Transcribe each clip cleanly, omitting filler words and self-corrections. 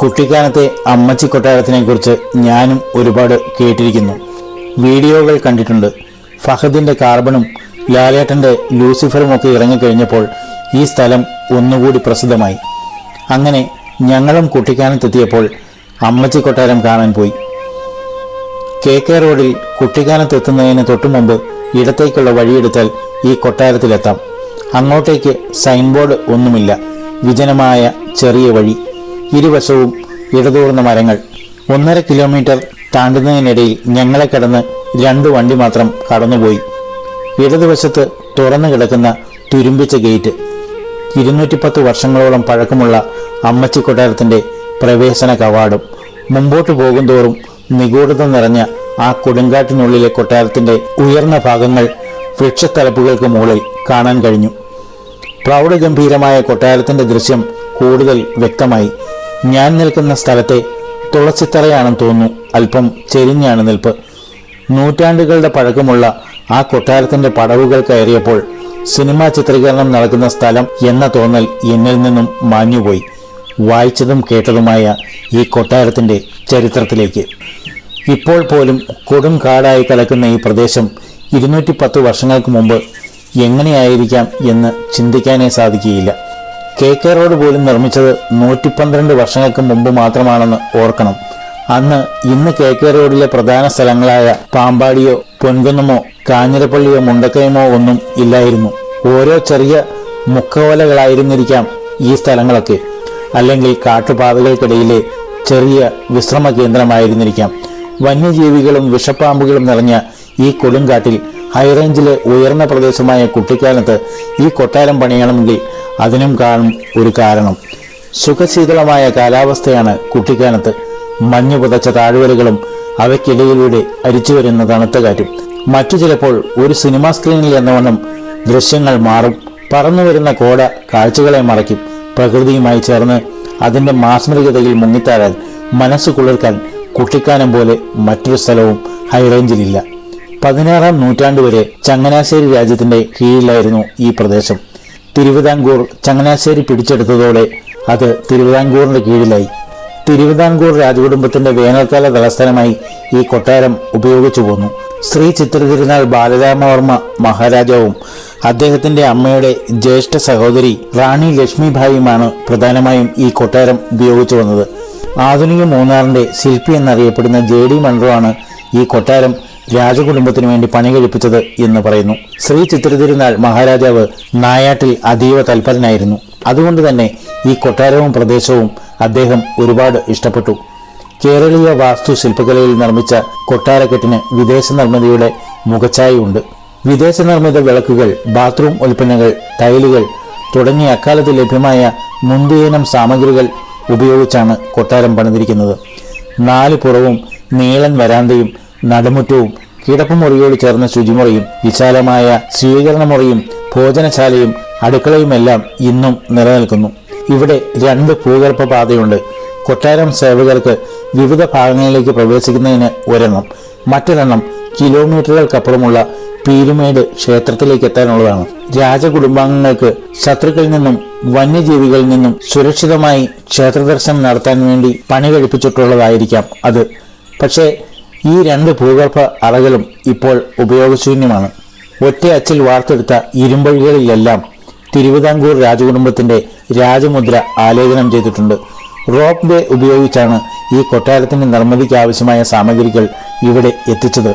കുട്ടിക്കാലത്തെ അമ്മച്ചി കൊട്ടാരത്തിനെക്കുറിച്ച് ഞാനും ഒരുപാട് കേട്ടിരിക്കുന്നു, വീഡിയോകൾ കണ്ടിട്ടുണ്ട്. ഫഹദിന്റെ കാർബണും ലാലേട്ടന്റെ ലൂസിഫറും ഒക്കെ ഇറങ്ങിക്കഴിഞ്ഞപ്പോൾ ഈ സ്ഥലം ഒന്നുകൂടി പ്രസിദ്ധമായി. അങ്ങനെ ഞങ്ങളും കുട്ടിക്കാനത്തെത്തിയപ്പോൾ അമ്മച്ചി കൊട്ടാരം കാണാൻ പോയി. KK റോഡിൽ കുട്ടിക്കാനത്തെത്തുന്നതിന് തൊട്ടുമുമ്പ് ഇടത്തേക്കുള്ള വഴിയെടുത്താൽ ഈ കൊട്ടാരത്തിലെത്താം. അങ്ങോട്ടേക്ക് സൈൻ ബോർഡ് ഒന്നുമില്ല, വിജനമായ ചെറിയ വഴി, ഇരുവശവും ഇടതൂർന്ന മരങ്ങൾ. 1.5 കിലോമീറ്റർ താണ്ടുന്നതിനിടയിൽ ഞങ്ങളെ കടന്ന് 2 വണ്ടി മാത്രം കടന്നുപോയി. ഇടതുവശത്ത് തുറന്നു കിടക്കുന്ന തുരുമ്പിച്ച ഗേറ്റ്. 210 വർഷങ്ങളോളം പഴക്കമുള്ള അമ്മച്ചി കൊട്ടാരത്തിന്റെ പ്രവേശന കവാടം. മുമ്പോട്ട് പോകുന്തോറും നിഗൂഢത നിറഞ്ഞ ആ കൊടുങ്കാട്ടിനുള്ളിലെ കൊട്ടാരത്തിന്റെ ഉയർന്ന ഭാഗങ്ങൾ വൃക്ഷത്തലപ്പുകൾക്ക് മുകളിൽ കാണാൻ കഴിഞ്ഞു. പ്രൗഢഗംഭീരമായ കൊട്ടാരത്തിന്റെ ദൃശ്യം കൂടുതൽ വ്യക്തമായി. ഞാൻ നിൽക്കുന്ന സ്ഥലത്തെ തുളസിത്തറയാണെന്ന് തോന്നുന്നു, അല്പം ചെരിഞ്ഞാണ് നിൽപ്പ്. നൂറ്റാണ്ടുകളുടെ പഴക്കമുള്ള ആ കൊട്ടാരത്തിന്റെ പടവുകൾ കയറിയപ്പോൾ സിനിമാ ചിത്രീകരണം നടക്കുന്ന സ്ഥലം എന്ന തോന്നൽ എന്നിൽ നിന്നും മാഞ്ഞുപോയി. വായിച്ചതും കേട്ടതുമായ ഈ കൊട്ടാരത്തിന്റെ ചരിത്രത്തിലേക്ക്. ഇപ്പോൾ പോലും കൊടും കാടായി കിടക്കുന്ന ഈ പ്രദേശം 210 വർഷങ്ങൾക്ക് മുമ്പ് എങ്ങനെയായിരിക്കാം എന്ന് ചിന്തിക്കാനേ സാധിക്കുകയില്ല. KK റോഡ് പോലും നിർമ്മിച്ചത് 112 വർഷങ്ങൾക്ക് മുമ്പ് മാത്രമാണെന്ന് ഓർക്കണം. അന്ന് ഇന്ന് KK റോഡിലെ പ്രധാന സ്ഥലങ്ങളായ പാമ്പാടിയോ പൊൻകുന്നമോ കാഞ്ഞിരപ്പള്ളിയോ മുണ്ടക്കയമോ ഒന്നും ഇല്ലായിരുന്നു. ഓരോ ചെറിയ മുക്കവലകളായിരുന്നിരിക്കാം ഈ സ്ഥലങ്ങളൊക്കെ, അല്ലെങ്കിൽ കാട്ടുപാതകൾക്കിടയിലെ ചെറിയ വിശ്രമ കേന്ദ്രമായിരുന്നിരിക്കാം. വന്യജീവികളും വിഷപ്പാമ്പുകളും നിറഞ്ഞ ഈ കൊടുങ്കാട്ടിൽ ഹൈറേഞ്ചിലെ ഉയർന്ന പ്രദേശമായ കുട്ടിക്കാലത്ത് ഈ കൊട്ടാരം പണിയണമെങ്കിൽ അതിനും കാണും ഒരു കാരണം. സുഖശീതളമായ കാലാവസ്ഥയാണ് കുട്ടിക്കാലത്ത്. മഞ്ഞു പുതച്ച താഴ്വരകളും അവയ്ക്കിടയിലൂടെ അരിച്ചു വരുന്ന തണുത്ത കാറ്റും. മറ്റു ചിലപ്പോൾ ഒരു സിനിമാ സ്ക്രീനിൽ എന്നവണ്ണം ദൃശ്യങ്ങൾ മാറും. പറന്നു വരുന്ന കോട കാഴ്ചകളെ മറയ്ക്കും. പ്രകൃതിയുമായി ചേർന്ന് അതിന്റെ മാസ്മരികതയിൽ മുങ്ങിത്താഴാൻ, മനസ്സ് കുളിർക്കാൻ കുട്ടിക്കാനം പോലെ മറ്റൊരു സ്ഥലവും ഹൈറേഞ്ചിലില്ല. 16-ാം നൂറ്റാണ്ട് വരെ ചങ്ങനാശ്ശേരി രാജ്യത്തിന്റെ കീഴിലായിരുന്നു ഈ പ്രദേശം. തിരുവിതാംകൂർ ചങ്ങനാശ്ശേരി പിടിച്ചെടുത്തതോടെ അത് തിരുവിതാംകൂറിന്റെ കീഴിലായി. തിരുവിതാംകൂർ രാജകുടുംബത്തിന്റെ വേനൽക്കാല തലസ്ഥാനമായി ഈ കൊട്ടാരം ഉപയോഗിച്ചു പോന്നു. ശ്രീ ചിത്രതിരുനാൾ ബാലരാമവർമ്മ മഹാരാജാവും അദ്ദേഹത്തിന്റെ അമ്മയുടെ ജ്യേഷ്ഠ സഹോദരി റാണി ലക്ഷ്മിഭായിയുമാണ് പ്രധാനമായും ഈ കൊട്ടാരം ഉപയോഗിച്ചു വന്നത്. ആധുനിക മൂന്നാറിന്റെ ശില്പി എന്നറിയപ്പെടുന്ന JD മൺറോ ആണ് ഈ കൊട്ടാരം രാജകുടുംബത്തിനു വേണ്ടി പണി കഴിപ്പിച്ചത് എന്ന് പറയുന്നു. ശ്രീ ചിത്രതിരുനാൾ മഹാരാജാവ് നായാട്ടിൽ അതീവ തൽപരനായിരുന്നു. അതുകൊണ്ട് തന്നെ ഈ കൊട്ടാരവും പ്രദേശവും അദ്ദേഹം ഒരുപാട് ഇഷ്ടപ്പെട്ടു. കേരളീയ വാസ്തു ശില്പകലയിൽ നിർമ്മിച്ച കൊട്ടാരക്കെട്ടിന് വിദേശ നിർമ്മിതിയുടെ മുഖച്ഛായയുണ്ട്. വിദേശ നിർമ്മിത വിളക്കുകൾ, ബാത്റൂം ഉൽപ്പന്നങ്ങൾ, ടൈലുകൾ തുടങ്ങിയ അക്കാലത്ത് ലഭ്യമായ മുന്തിയിനം സാമഗ്രികൾ ഉപയോഗിച്ചാണ് കൊട്ടാരം പണിതിരിക്കുന്നത്. 4 പുറവും നീളൻ വരാന്തയും നടുമുറ്റവും കിടപ്പുമുറിയോട് ചേർന്ന ശുചിമുറിയും വിശാലമായ സ്വീകരണ മുറിയും ഭോജനശാലയും അടുക്കളയുമെല്ലാം ഇന്നും നിലനിൽക്കുന്നു. ഇവിടെ 2 ഭൂഗർഭ പാതയുണ്ട്. കൊട്ടാരം സേവകർക്ക് വിവിധ ഭാഗങ്ങളിലേക്ക് പ്രവേശിക്കുന്നതിന് ഒരെണ്ണം, മറ്റൊരെണ്ണം കിലോമീറ്ററുകൾക്കപ്പുറമുള്ള പീരുമേട് ക്ഷേത്രത്തിലേക്ക് എത്താനുള്ളതാണ്. രാജകുടുംബാംഗങ്ങൾക്ക് ശത്രുക്കളിൽ നിന്നും വന്യജീവികളിൽ നിന്നും സുരക്ഷിതമായി ക്ഷേത്രദർശനം നടത്താൻ വേണ്ടി പണി കഴിപ്പിച്ചിട്ടുള്ളതായിരിക്കാം അത്. പക്ഷേ ഈ 2 ഭൂഗർഭ അറകളും ഇപ്പോൾ ഉപയോഗശൂന്യമാണ്. ഒറ്റ അച്ചിൽ വാർത്തെടുത്ത ഇരുമ്പഴികളിലെല്ലാം തിരുവിതാംകൂർ രാജകുടുംബത്തിന്റെ രാജമുദ്ര ആലേഖനം ചെയ്തിട്ടുണ്ട്. റോപ്പ് വേ ഉപയോഗിച്ചാണ് ഈ കൊട്ടാരത്തിന്റെ നിർമ്മിതിക്ക് ആവശ്യമായ സാമഗ്രികൾ ഇവിടെ എത്തിച്ചത്.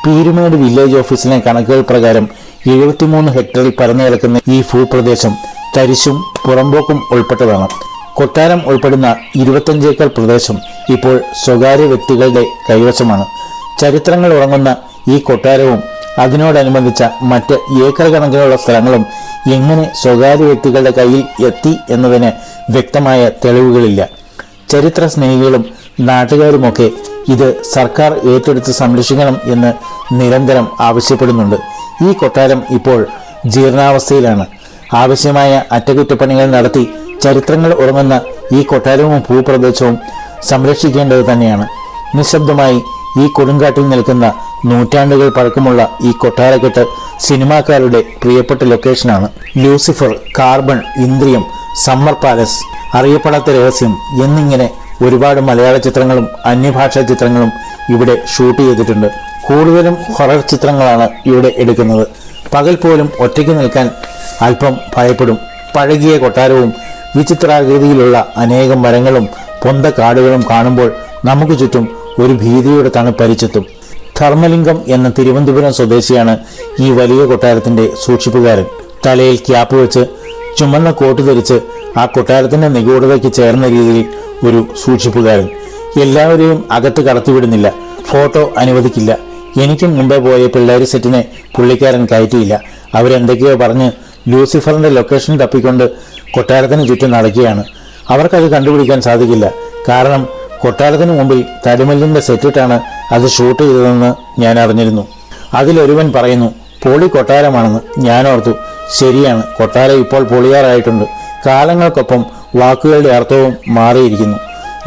പീരുമേട് വില്ലേജ് ഓഫീസിലെ കണക്കുകൾ പ്രകാരം 73 ഹെക്ടറിൽ പരന്നു കിടക്കുന്ന ഈ ഭൂപ്രദേശം തരിശും പുറമ്പോക്കും ഉൾപ്പെട്ടതാണ്. കൊട്ടാരം ഉൾപ്പെടുന്ന 25 ഏക്കർ പ്രദേശം ഇപ്പോൾ സ്വകാര്യ വ്യക്തികളുടെ കൈവശമാണ്. ചരിത്രങ്ങൾ ഉറങ്ങുന്ന ഈ കൊട്ടാരവും അതിനോടനുബന്ധിച്ച മറ്റ് ഏക്കർ കണക്കിനുള്ള സ്ഥലങ്ങളും എങ്ങനെ സ്വകാര്യ വ്യക്തികളുടെ കയ്യിൽ എത്തി എന്നതിന് വ്യക്തമായ തെളിവുകളില്ല. ചരിത്ര സ്നേഹികളും നാട്ടുകാരുമൊക്കെ ഇത് സർക്കാർ ഏറ്റെടുത്ത് സംരക്ഷിക്കണം എന്ന് നിരന്തരം ആവശ്യപ്പെടുന്നുണ്ട്. ഈ കൊട്ടാരം ഇപ്പോൾ ജീർണാവസ്ഥയിലാണ്. ആവശ്യമായ അറ്റകുറ്റപ്പണികൾ നടത്തി ചരിത്രങ്ങൾ ഉറങ്ങുന്ന ഈ കൊട്ടാരവും ഭൂപ്രദേശവും സംരക്ഷിക്കേണ്ടത് തന്നെയാണ്. നിശബ്ദമായി ഈ കൊടുങ്കാട്ടിൽ നിൽക്കുന്ന നൂറ്റാണ്ടുകൾ പഴക്കമുള്ള ഈ കൊട്ടാരക്കെട്ട് സിനിമാക്കാരുടെ പ്രിയപ്പെട്ട ലൊക്കേഷനാണ്. ലൂസിഫർ, കാർബൺ, ഇന്ദ്രിയം, സമ്മർ പാലസ്, അറിയപ്പെടാത്ത രഹസ്യം എന്നിങ്ങനെ ഒരുപാട് മലയാള ചിത്രങ്ങളും അന്യഭാഷാ ചിത്രങ്ങളും ഇവിടെ ഷൂട്ട് ചെയ്തിട്ടുണ്ട്. കൂടുതലും ഹൊറർ ചിത്രങ്ങളാണ് ഇവിടെ എടുക്കുന്നത്. പകൽ പോലും ഒറ്റയ്ക്ക് നിൽക്കാൻ അല്പം ഭയപ്പെടും. പഴകിയ കൊട്ടാരവും വിചിത്രാകൃതിയിലുള്ള അനേകം മരങ്ങളും പൊന്തക്കാടുകളും കാണുമ്പോൾ നമുക്ക് ചുറ്റും ഒരു ഭീതിയുടെ തണുപ്പരിച്ചെത്തും. ധർമ്മലിംഗം എന്ന തിരുവനന്തപുരം സ്വദേശിയാണ് ഈ വലിയ കൊട്ടാരത്തിന്റെ സൂക്ഷിപ്പുകാരൻ. തലയിൽ ക്യാപ്പ് വെച്ച് ചുമന്ന കോട്ട് ധരിച്ച് ആ കൊട്ടാരത്തിന്റെ നിഗൂഢതയ്ക്ക് ചേർന്ന രീതിയിൽ ഒരു സൂക്ഷിപ്പുകാരൻ. എല്ലാവരെയും അകത്ത് കടത്തിവിടുന്നില്ല, ഫോട്ടോ അനുവദിക്കില്ല. എനിക്കും മുമ്പേ പോയ പിള്ളേര് സെറ്റിനെ പുള്ളിക്കാരൻ കയറ്റിയില്ല. അവരെന്തൊക്കെയോ പറഞ്ഞ് ലൂസിഫറിന്റെ ലൊക്കേഷൻ തപ്പിക്കൊണ്ട് കൊട്ടാരത്തിന് ചുറ്റും നടക്കുകയാണ്. അവർക്കത് കണ്ടുപിടിക്കാൻ സാധിക്കില്ല. കാരണം കൊട്ടാരത്തിന് മുമ്പിൽ തടിമല്ലിന്റെ സെറ്റിട്ടാണ് അത് ഷൂട്ട് ചെയ്തതെന്ന് ഞാൻ അറിഞ്ഞിരുന്നു. അതിലൊരുവൻ പറയുന്നു പൊളി കൊട്ടാരമാണെന്ന്. ഞാനോർത്തു, ശരിയാണ്, കൊട്ടാരം ഇപ്പോൾ പൊളിയാറായിട്ടുണ്ട്. കാലങ്ങൾക്കൊപ്പം വാക്കുകളുടെ അർത്ഥവും മാറിയിരിക്കുന്നു.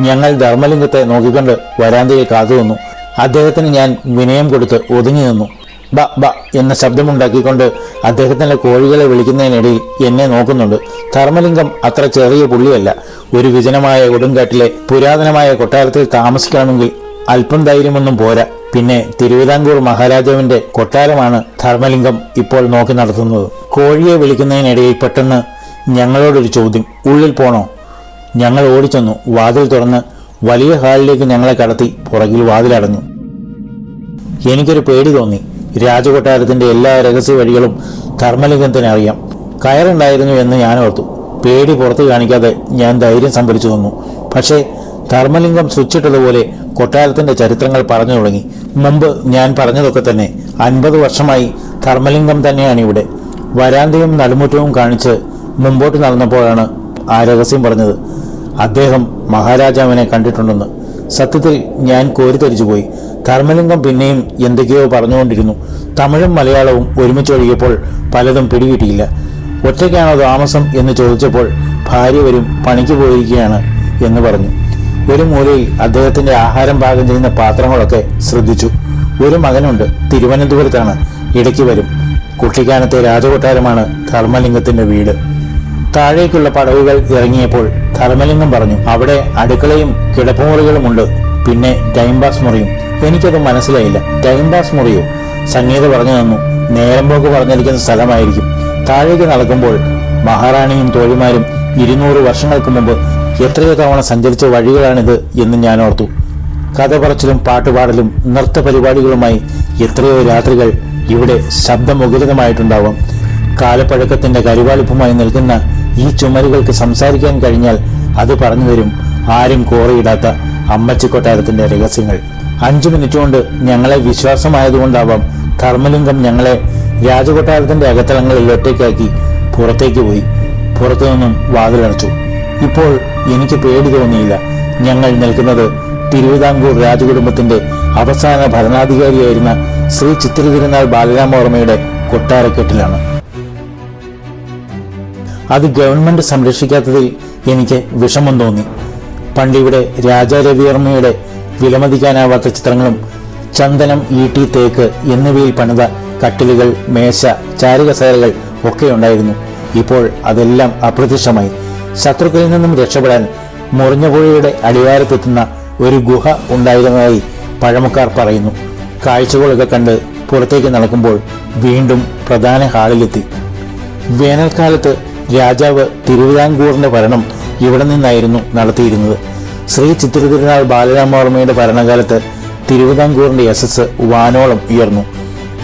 ഞങ്ങൾ ധർമ്മലിംഗത്തെ നോക്കിക്കൊണ്ട് വരാന്തയിൽ കാത്തുനിന്നു. അദ്ദേഹത്തിന് ഞാൻ വിനയം കൊടുത്ത് ഒതുങ്ങി നിന്നു. ബ ബ എന്ന ശബ്ദമുണ്ടാക്കിക്കൊണ്ട് അദ്ദേഹത്തിന്റെ കോഴികളെ വിളിക്കുന്നതിനിടയിൽ എന്നെ നോക്കുന്നുണ്ട്. ധർമ്മലിംഗം അത്ര ചെറിയ പുള്ളിയല്ല. ഒരു വിജനമായ കൊടുങ്കാട്ടിലെ പുരാതനമായ കൊട്ടാരത്തിൽ താമസിക്കണമെങ്കിൽ അല്പം ധൈര്യമൊന്നും പോരാ. പിന്നെ തിരുവിതാംകൂർ മഹാരാജാവിന്റെ കൊട്ടാരമാണ് ധർമ്മലിംഗം ഇപ്പോൾ നോക്കി നടത്തുന്നത്. കോഴിയെ വിളിക്കുന്നതിനിടയിൽ പെട്ടെന്ന് ഞങ്ങളോടൊരു ചോദ്യം, ഉള്ളിൽ പോണോ? ഞങ്ങൾ ഓടിച്ചെന്നു. വാതിൽ തുറന്ന് വലിയ ഹാളിലേക്ക് ഞങ്ങളെ കടത്തി. പുറകിൽ വാതിലടഞ്ഞു. എനിക്കൊരു പേടി തോന്നി. രാജകൊട്ടാരത്തിന്റെ എല്ലാ രഹസ്യ വഴികളും ധർമ്മലിംഗത്തിന് അറിയാം. കയറുണ്ടായിരുന്നു എന്ന് ഞാൻ ഓർത്തു. പേടി പുറത്തു കാണിക്കാതെ ഞാൻ ധൈര്യം സംഭരിച്ചു തന്നു. പക്ഷേ ധർമ്മലിംഗം സ്വിച്ചിട്ടതുപോലെ കൊട്ടാരത്തിന്റെ ചരിത്രങ്ങൾ പറഞ്ഞു തുടങ്ങി. മുമ്പ് ഞാൻ പറഞ്ഞതൊക്കെ തന്നെ. 50 വർഷമായി ധർമ്മലിംഗം തന്നെയാണ് ഇവിടെ. വരാന്തയും നടുമുറ്റവും കാണിച്ച് മുമ്പോട്ട് നടന്നപ്പോഴാണ് ആ രഹസ്യം പറഞ്ഞത്. അദ്ദേഹം മഹാരാജാവിനെ കണ്ടിട്ടുണ്ടെന്ന്. സത്യത്തിൽ ഞാൻ കോരിത്തരിച്ചുപോയി. ധർമ്മലിംഗം പിന്നെയും എന്തൊക്കെയോ പറഞ്ഞുകൊണ്ടിരുന്നു. തമിഴും മലയാളവും ഒരുമിച്ചൊഴുകിയപ്പോൾ പലതും പിടികിട്ടിയില്ല. ഒറ്റയ്ക്കാണോ താമസം എന്ന് ചോദിച്ചപ്പോൾ ഭാര്യ വരും, പണിക്ക് പോയിരിക്കുകയാണ് എന്ന് പറഞ്ഞു. ഒരു മൂലയിൽ അദ്ദേഹത്തിന്റെ ആഹാരം പാകം ചെയ്യുന്ന പാത്രങ്ങളൊക്കെ ശ്രദ്ധിച്ചു. ഒരു മകനുണ്ട്, തിരുവനന്തപുരത്താണ്, ഇടയ്ക്ക് വരും. കുട്ടിക്കാനത്തെ രാജകൊട്ടാരമാണ് ധർമ്മലിംഗത്തിന്റെ വീട്. താഴേക്കുള്ള പടവുകൾ ഇറങ്ങിയപ്പോൾ ധർമ്മലിംഗം പറഞ്ഞു, അവിടെ അടുക്കളയും കിടപ്പുമുറികളുമുണ്ട്, പിന്നെ ടൈം പാസ് മുറിയും. എനിക്കത് മനസ്സിലായില്ല. Time pass മുറിയോ? സംഗീത പറഞ്ഞു തന്നു, നേരം പോക്ക് പറഞ്ഞിരിക്കുന്ന സ്ഥലമായിരിക്കും. താഴേക്ക് നടക്കുമ്പോൾ മഹാറാണിയും തോഴിമാരും 200 വർഷങ്ങൾക്ക് മുമ്പ് എത്രയോ തവണ സഞ്ചരിച്ച വഴികളാണിത് എന്ന് ഞാൻ ഓർത്തു. കഥ പറച്ചിലും പാട്ടുപാടലും നൃത്ത പരിപാടികളുമായി എത്രയോ രാത്രികൾ ഇവിടെ ശബ്ദമുഖരിതമായിട്ടുണ്ടാവാം. കാലപ്പഴക്കത്തിന്റെ കരുവാളിപ്പുമായി നിൽക്കുന്ന ഈ ചുമരുകൾക്ക് സംസാരിക്കാൻ കഴിഞ്ഞാൽ അത് പറഞ്ഞു തരും ആരും കോറിയിടാത്ത അമ്മച്ചി കൊട്ടാരത്തിന്റെ രഹസ്യങ്ങൾ. 5 മിനിറ്റ് കൊണ്ട് ഞങ്ങളെ വിശ്വാസമായതുകൊണ്ടാവാം ധർമ്മലിംഗം ഞങ്ങളെ രാജകൊട്ടാരത്തിന്റെ അകത്തളങ്ങളിൽ ഒറ്റയ്ക്കാക്കി പുറത്തേക്ക് പോയി. പുറത്തുനിന്നും വാതിലടച്ചു. ഇപ്പോൾ എനിക്ക് പേടി തോന്നിയില്ല. ഞങ്ങൾ നിൽക്കുന്നത് തിരുവിതാംകൂർ രാജകുടുംബത്തിന്റെ അവസാന ഭരണാധികാരിയായിരുന്ന ശ്രീ ചിത്തിരതിരുനാൾ ബാലരാമവർമ്മയുടെ കൊട്ടാരക്കെട്ടിലാണ്. അത് ഗവൺമെന്റ് സംരക്ഷിക്കാത്തതിൽ എനിക്ക് വിഷമം തോന്നി. പണ്ടിവിടെ രാജാ രവിവർമ്മയുടെ വിലമതിക്കാനാവാത്ത ചിത്രങ്ങളും ചന്ദനം, ഈട്ടി, തേക്ക് എന്നിവയിൽ പണിത കട്ടിലുകൾ, മേശ, ചാരുകസേരകൾ ഒക്കെ ഉണ്ടായിരുന്നു. ഇപ്പോൾ അതെല്ലാം അപ്രത്യക്ഷമായി. ശത്രുക്കളിൽ നിന്നും രക്ഷപ്പെടാൻ മുറിഞ്ഞപുഴയുടെ അടിവാരത്തെത്തുന്ന ഒരു ഗുഹ ഉണ്ടായിരുന്നതായി പഴമക്കാർ പറയുന്നു. കാഴ്ചകളൊക്കെ കണ്ട് പുറത്തേക്ക് നടക്കുമ്പോൾ വീണ്ടും പ്രധാന ഹാളിലെത്തി. വേനൽക്കാലത്ത് രാജാവ് തിരുവിതാംകൂറിന്റെ ഭരണം ഇവിടെ നിന്നായിരുന്നു നടത്തിയിരുന്നത്. ശ്രീ ചിത്തിരതിരുനാൾ ബാലരാമവർമ്മയുടെ ഭരണകാലത്ത് തിരുവിതാംകൂറിന്റെ യശസ് വാനോളം ഉയർന്നു.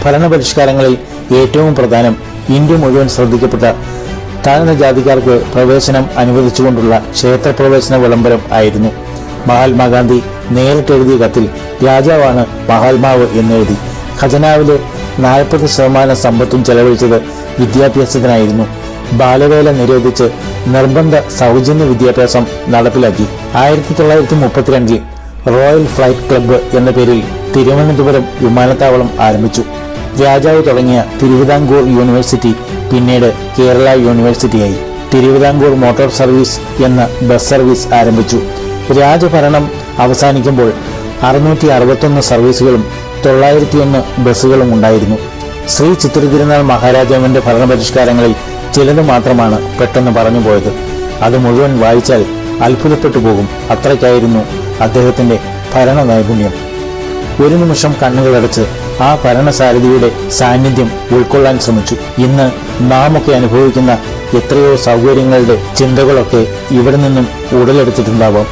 ഭരണപരിഷ്കാരങ്ങളിൽ ഏറ്റവും പ്രധാനം ഇന്ത്യ മുഴുവൻ ശ്രദ്ധിക്കപ്പെട്ട താഴ്ന്ന ജാതിക്കാർക്ക് പ്രവേശനം അനുവദിച്ചുകൊണ്ടുള്ള ക്ഷേത്രപ്രവേശന വിളംബരം ആയിരുന്നു. മഹാത്മാഗാന്ധി നേരിട്ടെഴുതിയ കത്തിൽ രാജാവാണ് മഹാത്മാവ് എന്നെഴുതി. ഖജനാവിലെ 40% സമ്പത്തും ചെലവഴിച്ചത് വിദ്യാഭ്യാസത്തിനായിരുന്നു. ബാലവേല നിരോധിച്ച് നിർബന്ധ സൗജന്യ വിദ്യാഭ്യാസം നടപ്പിലാക്കി. 1932 റോയൽ ഫ്ലൈറ്റ് ക്ലബ്ബ് എന്ന പേരിൽ തിരുവനന്തപുരം വിമാനത്താവളം ആരംഭിച്ചു. രാജാവ് തുടങ്ങിയ തിരുവിതാംകൂർ യൂണിവേഴ്സിറ്റി പിന്നീട് കേരള യൂണിവേഴ്സിറ്റിയായി. തിരുവിതാംകൂർ മോട്ടോർ സർവീസ് എന്ന ബസ് സർവീസ് ആരംഭിച്ചു. രാജഭരണം അവസാനിക്കുമ്പോൾ 661 സർവീസുകളും 901 ബസ്സുകളും ഉണ്ടായിരുന്നു. ശ്രീ ചിത്തിരതിരുനാൾ മഹാരാജാവിന്റെ ഭരണപരിഷ്കാരങ്ങളിൽ ചിലത് മാത്രമാണ് പെട്ടെന്ന് പറഞ്ഞുപോയത്. അത് മുഴുവൻ വായിച്ചാൽ അത്ഭുതപ്പെട്ടു പോകും. അത്രയ്ക്കായിരുന്നു അദ്ദേഹത്തിന്റെ ഭരണ നൈപുണ്യം. ഒരു നിമിഷം കണ്ണുകളടച്ച് ആ ഭരണസാരഥിയുടെ സാന്നിധ്യം ഉൾക്കൊള്ളാൻ ശ്രമിച്ചു. ഇന്ന് നാം ഒക്കെ അനുഭവിക്കുന്ന എത്രയോ സൗകര്യങ്ങളുടെ ചിന്തകളൊക്കെ ഇവിടെ നിന്നും ഉടലെടുത്തിട്ടുണ്ടാവാം.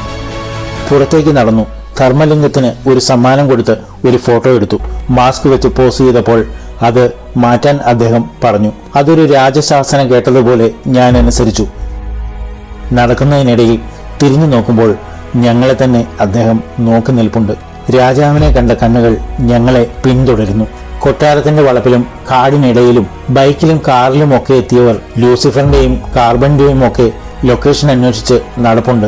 പുറത്തേക്ക് നടന്നു. ധർമ്മലിംഗത്തിന് ഒരു സമ്മാനം കൊടുത്ത് ഒരു ഫോട്ടോ എടുത്തു. മാസ്ക് വെച്ച് പോസ് ചെയ്തപ്പോൾ അത് മാറ്റാൻ അദ്ദേഹം പറഞ്ഞു. അതൊരു രാജശാസനം കേട്ടതുപോലെ ഞാൻ അനുസരിച്ചു. നടക്കുന്നതിനിടയിൽ തിരിഞ്ഞു നോക്കുമ്പോൾ ഞങ്ങളെ തന്നെ അദ്ദേഹം നോക്കി നിൽപ്പുണ്ട്. രാജാവിനെ കണ്ട കണ്ണുകൾ ഞങ്ങളെ പിന്തുടരുന്നു. കൊട്ടാരത്തിന്റെ വളപ്പിലും കാടിനിടയിലും ബൈക്കിലും കാറിലും ഒക്കെ എത്തിയവർ ലൂസിഫറിന്റെയും കാർബണിന്റെയും ഒക്കെ ലൊക്കേഷൻ അന്വേഷിച്ച് നടപ്പുണ്ട്.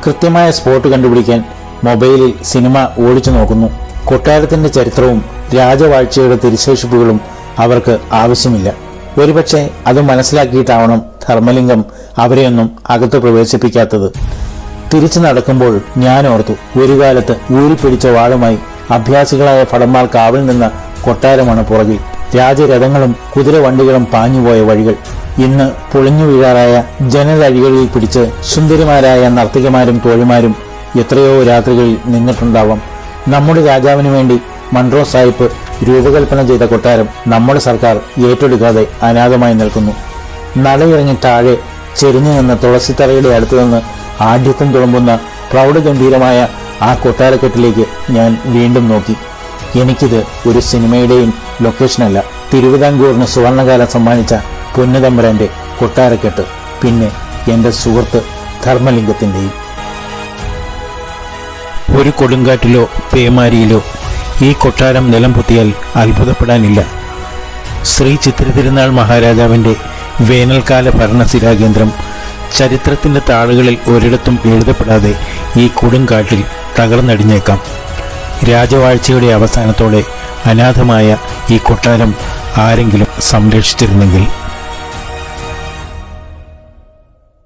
കൃത്യമായ സ്പോട്ട് കണ്ടുപിടിക്കാൻ മൊബൈലിൽ സിനിമ ഓടിച്ചു നോക്കുന്നു. കൊട്ടാരത്തിന്റെ ചരിത്രവും രാജവാഴ്ചയുടെ തിരിശേഷിപ്പുകളും അവർക്ക് ആവശ്യമില്ല. ഒരുപക്ഷെ അത് മനസ്സിലാക്കിയിട്ടാവണം ധർമ്മലിംഗം അവരെയൊന്നും അകത്ത് പ്രവേശിപ്പിക്കാത്തത്. തിരിച്ചു നടക്കുമ്പോൾ ഞാൻ ഓർത്തു, ഒരു കാലത്ത് ഊരിപ്പിടിച്ച വാളുമായി അഭ്യാസികളായ ഭടന്മാർ കാവൽ നിന്ന കൊട്ടാരമാണ് പുറകിൽ. രാജരഥങ്ങളും കുതിരവണ്ടികളും പാഞ്ഞുപോയ വഴികൾ. ഇന്ന് പൊളിഞ്ഞു വീഴാറായ ജനതഴികളിൽ പിടിച്ച് സുന്ദരിമാരായ നർത്തകിമാരും തോഴിമാരും എത്രയോ രാത്രികളിൽ നിന്നിട്ടുണ്ടാവാം. നമ്മുടെ രാജാവിനു വേണ്ടി മൺട്രോ സാഹിബ് രൂപകൽപ്പന ചെയ്ത കൊട്ടാരം നമ്മുടെ സർക്കാർ ഏറ്റെടുക്കാതെ അനാഥമായി നിൽക്കുന്നു. നടയിറങ്ങി താഴെ ചെരിഞ്ഞു നിന്ന തുളസിത്തറയുടെ അടുത്തുനിന്ന് ആഢ്യത്വം തുളുമ്പുന്ന പ്രൗഢഗംഭീരമായ ആ കൊട്ടാരക്കെട്ടിലേക്ക് ഞാൻ വീണ്ടും നോക്കി. എനിക്കിത് ഒരു സിനിമയുടെയും ലൊക്കേഷനല്ല, തിരുവിതാംകൂറിന് സുവർണകാലം സമ്മാനിച്ച പൊന്നുതമ്പുരാന്റെ കൊട്ടാരക്കെട്ട്, പിന്നെ എൻ്റെ സുഹൃത്ത് ധർമ്മലിംഗത്തിൻ്റെയും. ഒരു കൊടുങ്കാറ്റിലോ പേമാരിയിലോ ഈ കൊട്ടാരം നിലം പൊത്തിയാൽ അത്ഭുതപ്പെടാനില്ല. ശ്രീ ചിത്രതിരുനാൾ മഹാരാജാവിൻ്റെ വേനൽക്കാല ഭരണസിരാകേന്ദ്രം ചരിത്രത്തിൻ്റെ താളുകളിൽ ഒരിടത്തും എഴുതപ്പെടാതെ ഈ കൊടുങ്കാറ്റിൽ തകർന്നടിഞ്ഞേക്കാം. രാജവാഴ്ചയുടെ അവസാനത്തോടെ അനാഥമായ ഈ കൊട്ടാരം ആരെങ്കിലും സംരക്ഷിച്ചിരുന്നെങ്കിൽ.